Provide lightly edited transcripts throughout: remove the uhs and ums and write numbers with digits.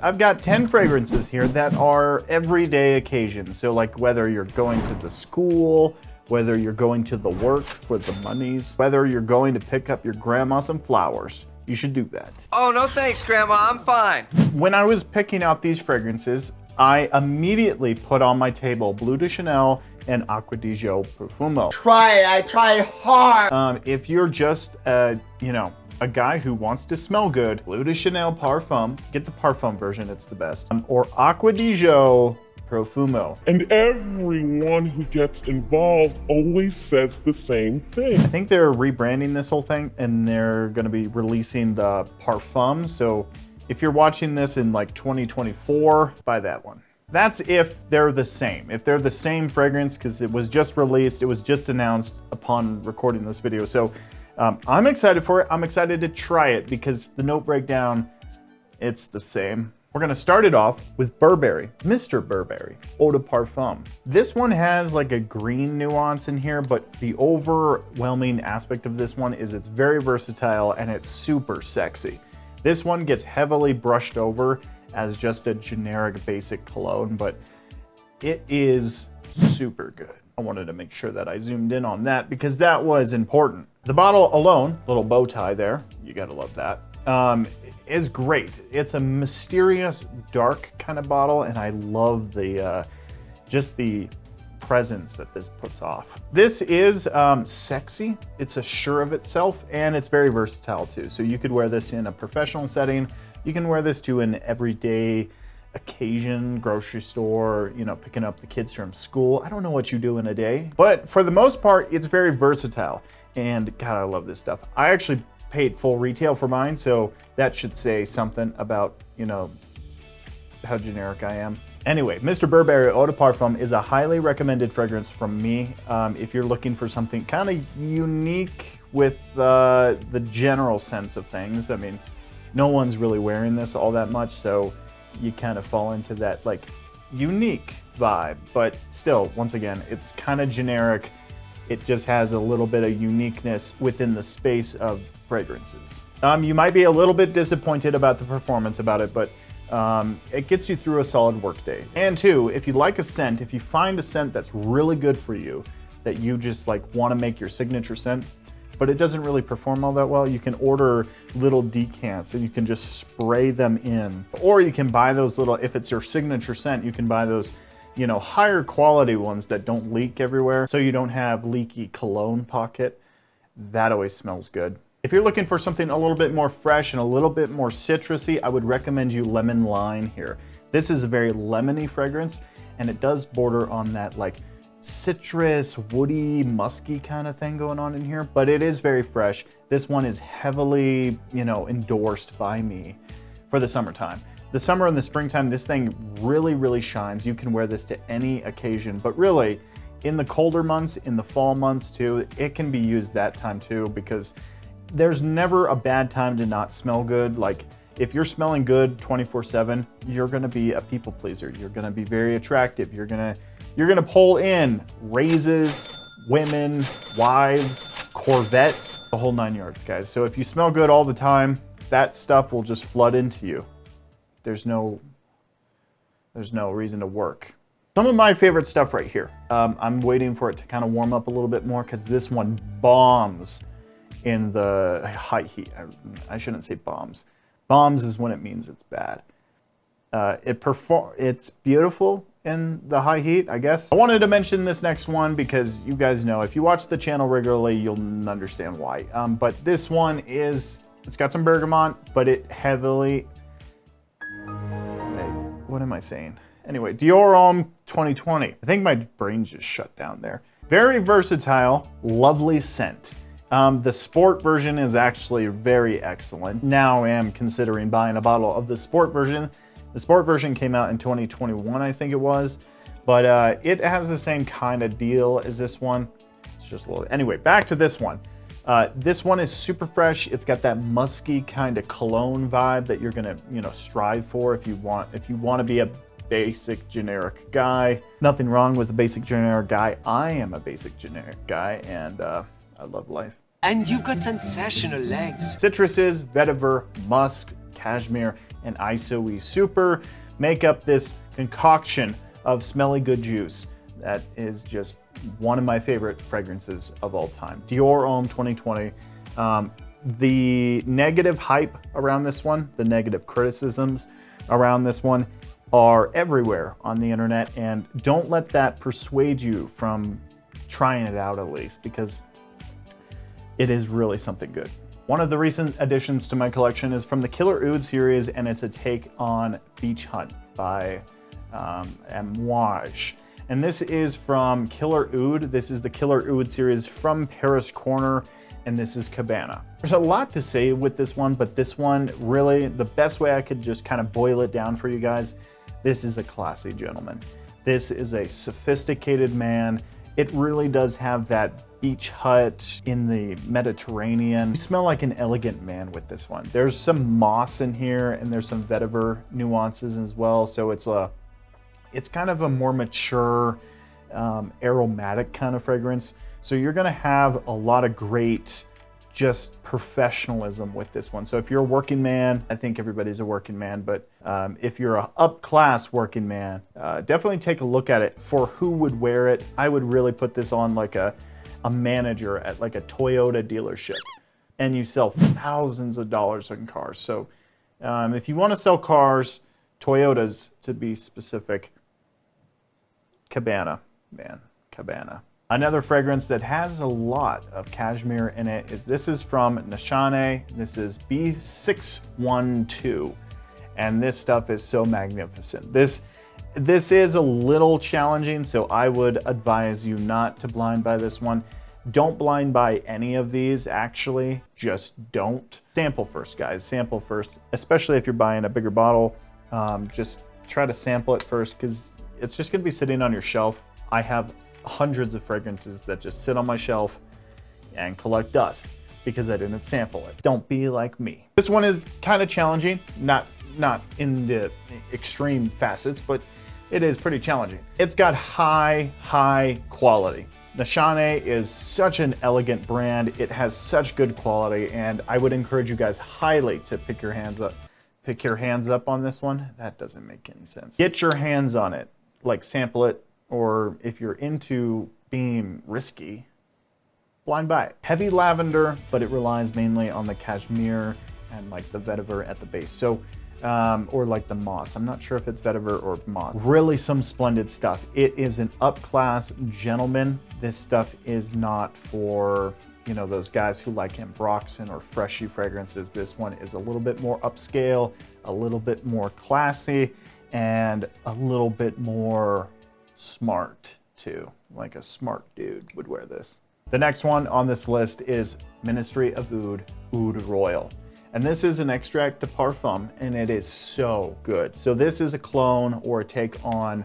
I've got 10 fragrances here that are everyday occasions. So like whether you're going to the school, whether you're going to the work for the monies, whether you're going to pick up your grandma some flowers, you should do that. Oh, no thanks, Grandma, I'm fine. When I was picking out these fragrances, I immediately put on my table Bleu de Chanel and Acqua di Gio Profumo. Try it, I tried hard. If you're just, a guy who wants to smell good, Bleu de Chanel Parfum, get the Parfum version, it's the best. Or Acqua di Gio Profumo. And everyone who gets involved always says the same thing. I think they're rebranding this whole thing and they're gonna be releasing the Parfum. So if you're watching this in like 2024, buy that one. That's if they're the same. If they're the same fragrance, because it was just released, it was just announced upon recording this video. So I'm excited for it. I'm excited to try it because the note breakdown, it's the same. We're gonna start it off with Burberry, Mr. Burberry, Eau de Parfum. This one has like a green nuance in here, but the overwhelming aspect of this one is it's very versatile and it's super sexy. This one gets heavily brushed over as just a generic basic cologne, but it is super good. I wanted to make sure that I zoomed in on that because that was important. The bottle alone, little bow tie there, you gotta love that, is great. It's a mysterious, dark kind of bottle, and I love the just the presence that this puts off. This is sexy, it's sure of itself, and it's very versatile too. So you could wear this in a professional setting, you can wear this to an everyday occasion, grocery store, picking up the kids from school. I don't know what you do in a day, but for the most part, it's very versatile. And God, I love this stuff. I actually paid full retail for mine, so that should say something about, how generic I am. Anyway, Mr. Burberry Eau de Parfum is a highly recommended fragrance from me if you're looking for something kind of unique with the general sense of things. I mean, no one's really wearing this all that much, so you kind of fall into that like unique vibe, but still, once again, it's kind of generic. It just has a little bit of uniqueness within the space of fragrances. You might be a little bit disappointed about the performance about it, but it gets you through a solid workday. And two, if you like a scent, if you find a scent that's really good for you, that you just like want to make your signature scent, but it doesn't really perform all that well, you can order little decants and you can just spray them in. Or you can buy those little, if it's your signature scent, you can buy those higher quality ones that don't leak everywhere, so you don't have leaky cologne pocket. That always smells good. If you're looking for something a little bit more fresh and a little bit more citrusy, I would recommend you Lemon Lime here. This is a very lemony fragrance, and it does border on that like citrus, woody, musky kind of thing going on in here, but it is very fresh. This one is heavily, endorsed by me for the summertime. The summer and the springtime, this thing really, really shines. You can wear this to any occasion, but really in the colder months, in the fall months too, it can be used that time too, because there's never a bad time to not smell good. Like if you're smelling good 24/7, you're gonna be a people pleaser. You're gonna be very attractive. You're gonna pull in raises, women, wives, Corvettes, the whole 9 yards, guys. So if you smell good all the time, that stuff will just flood into you. There's no reason to work. Some of my favorite stuff right here. I'm waiting for it to kind of warm up a little bit more because this one bombs in the high heat. I shouldn't say bombs. Bombs is when it means it's bad. It's beautiful in the high heat, I guess. I wanted to mention this next one because you guys know, if you watch the channel regularly, you'll understand why. But this one it's got some bergamot, but it heavily, what am I saying? Anyway, Dior Homme 2020. I think my brain just shut down there. Very versatile, lovely scent. The sport version is actually very excellent. Now I am considering buying a bottle of the sport version. The sport version came out in 2021, I think it was, but it has the same kind of deal as this one. It's just a little, anyway, back to this one. This one is super fresh. It's got that musky kind of cologne vibe that you're gonna, strive for if you want to be a basic generic guy. Nothing wrong with a basic generic guy. I am a basic generic guy, and I love life. And you've got sensational legs. Citruses, vetiver, musk, cashmere, and ISO-E Super make up this concoction of smelly good juice that is just one of my favorite fragrances of all time. Dior Homme 2020. The negative hype around this one, the negative criticisms around this one are everywhere on the internet, and don't let that persuade you from trying it out at least, because it is really something good. One of the recent additions to my collection is from the Killer Oud series, and it's a take on Beach Hunt by Amouage. And this is from Killer Oud. This is the Killer Oud series from Paris Corner, and this is Cabana. There's a lot to say with this one, but this one really, the best way I could just kind of boil it down for you guys, this is a classy gentleman. This is a sophisticated man. It really does have that beach hut in the Mediterranean. You smell like an elegant man with this one. There's some moss in here, and there's some vetiver nuances as well. So it's kind of a more mature, aromatic kind of fragrance. So you're gonna have a lot of great just professionalism with this one. So if you're a working man, I think everybody's a working man, but if you're a up-class working man, definitely take a look at it. For who would wear it, I would really put this on like a manager at like a Toyota dealership, and you sell thousands of dollars in cars. So if you want to sell cars, Toyotas to be specific, Cabana, man, Cabana. Another fragrance that has a lot of cashmere in it is this is from Nishane. This is B612, and this stuff is so magnificent. This is a little challenging, so I would advise you not to blind buy this one. Don't blind buy any of these, actually, just don't. Sample first, guys, sample first, especially if you're buying a bigger bottle. Just try to sample it first, because it's just gonna be sitting on your shelf. I have hundreds of fragrances that just sit on my shelf and collect dust because I didn't sample it. Don't be like me. This one is kind of challenging, not in the extreme facets, but it is pretty challenging. It's got high quality. Nishane is such an elegant brand. It has such good quality, and I would encourage you guys highly to pick your hands up on this one. That doesn't make any sense. Get your hands on it, like sample it, or if you're into being risky, blind buy it. Heavy lavender, but it relies mainly on the cashmere and like the vetiver at the base. So, or like the moss. I'm not sure if it's vetiver or moss. Really some splendid stuff. It is an up-class gentleman. This stuff is not for, you know, those guys who like Ambroxan or freshy fragrances. This one is a little bit more upscale, a little bit more classy, and a little bit more smart too. Like a smart dude would wear this. The next one on this list is Ministry of Oud, Oud Royal. And this is an extract de parfum, and it is so good. So this is a clone or a take on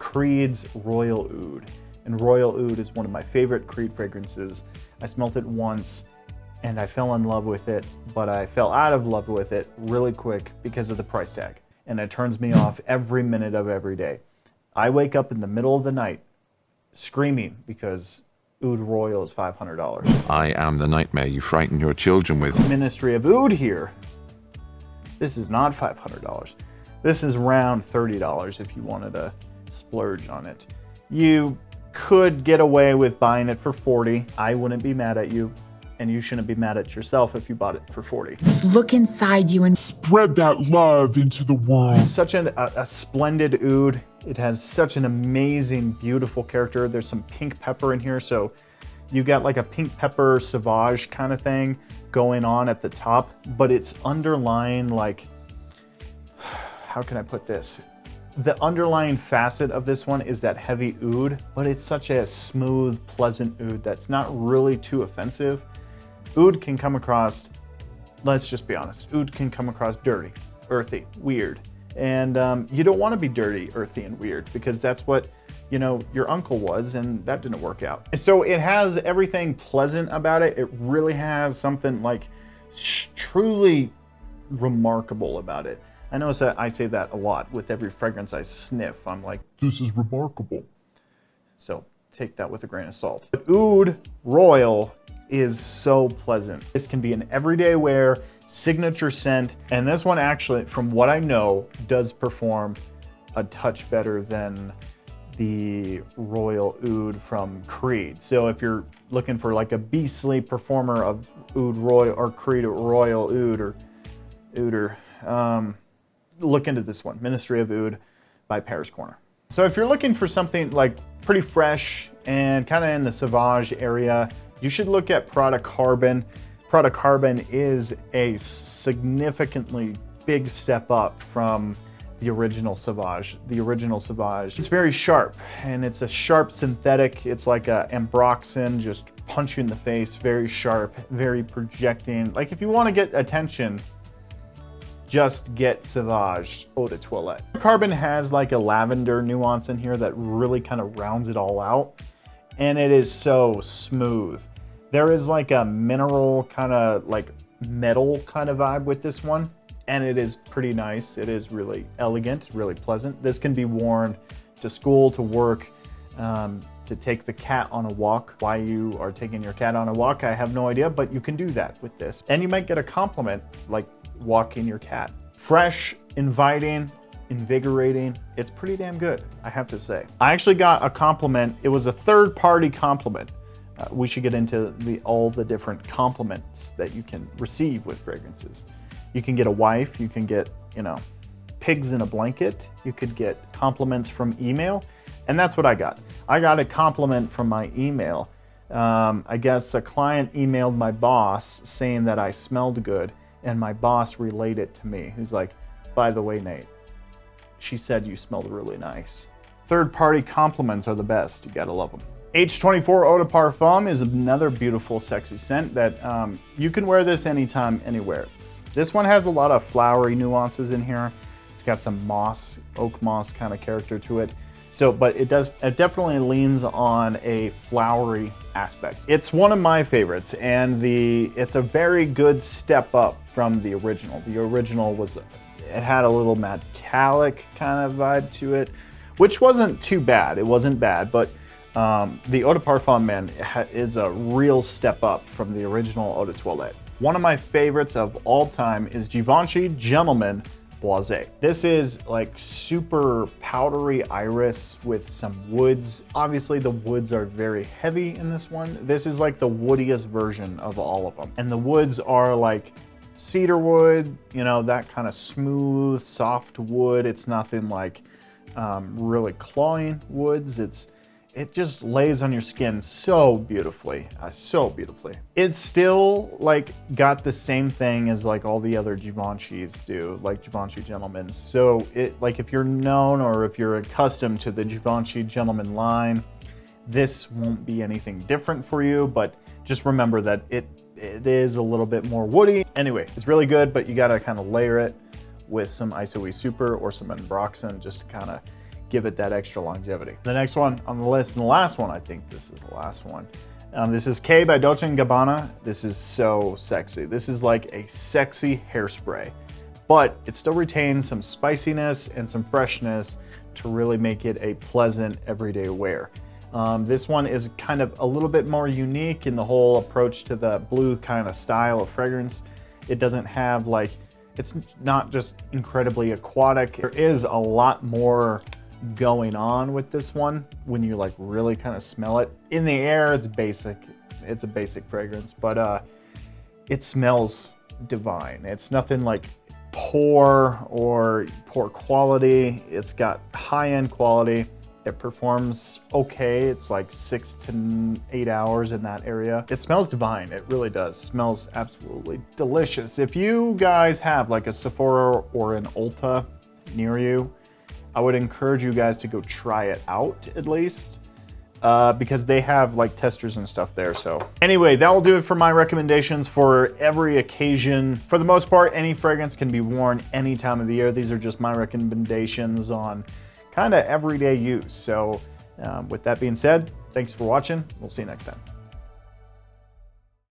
Creed's Royal Oud. And Royal Oud is one of my favorite Creed fragrances. I smelt it once and I fell in love with it, but I fell out of love with it really quick because of the price tag. And it turns me off every minute of every day. I wake up in the middle of the night screaming because Oud Royal is $500. I am the nightmare you frighten your children with. Ministry of Oud here. This is not $500. This is around $30 if you wanted to splurge on it. You could get away with buying it for $40. I wouldn't be mad at you, and you shouldn't be mad at yourself if you bought it for $40. Look inside you and Spread that love into the world. Such a splendid oud. It has such an amazing, beautiful character. There's some pink pepper in here, so you got like a pink pepper sauvage kind of thing going on at the top, but it's underlying, like, how can I put this? The underlying facet of this one is that heavy oud, but it's such a smooth, pleasant oud that's not really too offensive. Oud can come across, let's just be honest, oud can come across dirty, earthy, weird. And you don't want to be dirty, earthy, and weird, because that's what, you know, your uncle was, and that didn't work out. So it has everything pleasant about it. It really has something like truly remarkable about it. I notice that I say that a lot with every fragrance I sniff. I'm like, This is remarkable. so take that with a grain of salt. But Oud Royal is so pleasant. This can be an everyday wear, signature scent. And this one actually, from what I know, does perform a touch better than the Royal Oud from Creed. So if you're looking for like a beastly performer of Oud Royal or Creed Royal Oud or Ouder, look into this one, Ministry of Oud by Paris Corner. So if you're looking for something like pretty fresh and kind of in the Sauvage area, you should look at Prada Carbon. Prada Carbon is a significantly big step up from the original Sauvage. The original Sauvage, it's very sharp, and it's a sharp synthetic. It's like a ambroxan, just punch you in the face, very sharp, very projecting. Like if you want to get attention, just get Sauvage Eau de Toilette. Carbon has like a lavender nuance in here that really kind of rounds it all out, and it is so smooth. There is like a mineral kind of like metal kind of vibe with this one, and it is pretty nice. It is really elegant, really pleasant. This can be worn to school, to work, to take the cat on a walk. Why you are taking your cat on a walk, I have no idea, but you can do that with this. And you might get a compliment like walking your cat. Fresh, inviting, invigorating. It's pretty damn good, I have to say. I actually got a compliment. It was a third-party compliment. We should get into all the different compliments that you can receive with fragrances. You can get a wife, you can get, you know, pigs in a blanket, you could get compliments from email, and that's what I got. I got a compliment from my email. I guess a client emailed my boss saying that I smelled good, and my boss relayed it to me. He's like, by the way, Nate, she said you smelled really nice. Third-party compliments are the best, you gotta love them. H24 Eau de Parfum is another beautiful, sexy scent that you can wear this anytime, anywhere. This one has a lot of flowery nuances in here. It's got some moss, oak moss kind of character to it. So, but it definitely leans on a flowery aspect. It's one of my favorites, and it's a very good step up from the original. The original it had a little metallic kind of vibe to it, which wasn't too bad. It wasn't bad, but the Eau de Parfum, man, is a real step up from the original Eau de Toilette. One of my favorites of all time is Givenchy Gentleman Blasé. This is like super powdery iris with some woods. Obviously the woods are very heavy in this one. This is like the woodiest version of all of them. And the woods are like cedar wood, you know, that kind of smooth, soft wood. It's nothing like really clawing woods. It just lays on your skin so beautifully, so beautifully. It's still like got the same thing as like all the other Givenchys do, like Givenchy Gentlemen. So like if you're known or if you're accustomed to the Givenchy Gentleman line, this won't be anything different for you, but just remember that it is a little bit more woody. Anyway, it's really good, but you gotta kind of layer it with some ISOE Super or some Ambroxan just to kind of give it that extra longevity. The next one on the list, and the last one, I think this is the last one. This is K by Dolce & Gabbana. This is so sexy. This is like a sexy hairspray, but it still retains some spiciness and some freshness to really make it a pleasant everyday wear. This one is kind of a little bit more unique in the whole approach to the blue kind of style of fragrance. It doesn't have like, it's not just incredibly aquatic. There is a lot more going on with this one when you like really kind of smell it. In the air, it's basic. It's a basic fragrance, but it smells divine. It's nothing like poor or poor quality. It's got high-end quality. It performs okay. It's like 6 to 8 hours in that area. It smells divine. It really does. Smells absolutely delicious. If you guys have like a Sephora or an Ulta near you, I would encourage you guys to go try it out at least, because they have like testers and stuff there. So anyway, that will do it for my recommendations for every occasion. For the most part, any fragrance can be worn any time of the year. These are just my recommendations on kind of everyday use. So with that being said, thanks for watching. We'll see you next time.